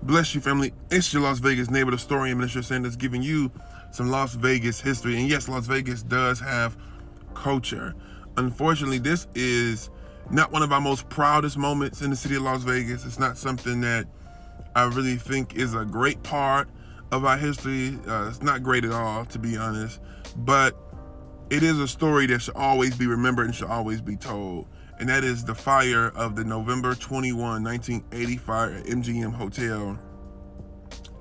Bless you, family. It's your Las Vegas neighbor, the story Minister Sanders, giving you some Las Vegas history. And yes, Las Vegas does have culture. Unfortunately, this is not one of our most proudest moments in the city of Las Vegas. It's not something that I really think is a great part of our history. It's not great at all, to be honest. But it is a story that should always be remembered and should always be told. And that is the fire of the November 21, 1980 fire at MGM Hotel.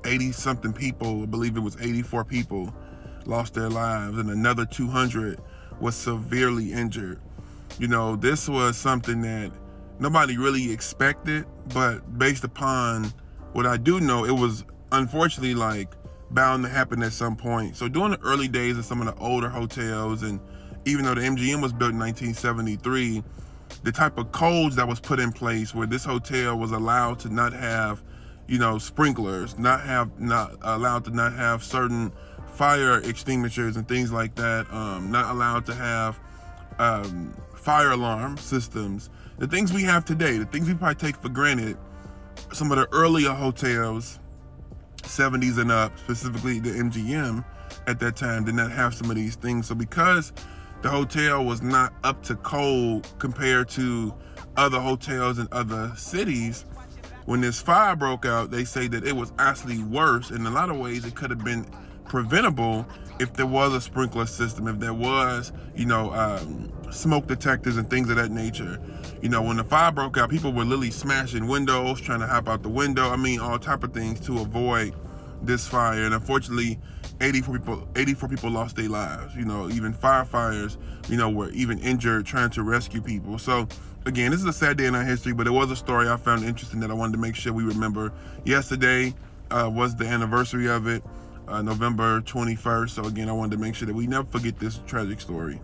80-something people, I believe it was 84 people, lost their lives, and another 200 was severely injured. You know, this was something that nobody really expected, but based upon what I do know, it was unfortunately bound to happen at some point. So during the early days of some of the older hotels, and even though the MGM was built in 1973, the type of codes that was put in place where this hotel was allowed to not have, sprinklers, not allowed to not have certain fire extinguishers and things like that, not allowed to have fire alarm systems. The things we have today, the things we probably take for granted, some of the earlier hotels, 70s and up, specifically the MGM at that time, did not have some of these things. So because the hotel was not up to code compared to other hotels in other cities, when this fire broke out, they say that it was actually worse. In a lot of ways, it could have been preventable if there was a sprinkler system, if there was, smoke detectors and things of that nature. When the fire broke out, people were literally smashing windows, trying to hop out the window. All type of things to avoid this fire. And unfortunately, 84 people lost their lives. Even firefighters, were even injured trying to rescue people. So again, this is a sad day in our history, but it was a story I found interesting that I wanted to make sure we remember. Yesterday was the anniversary of it, November 21st. So again, I wanted to make sure that we never forget this tragic story.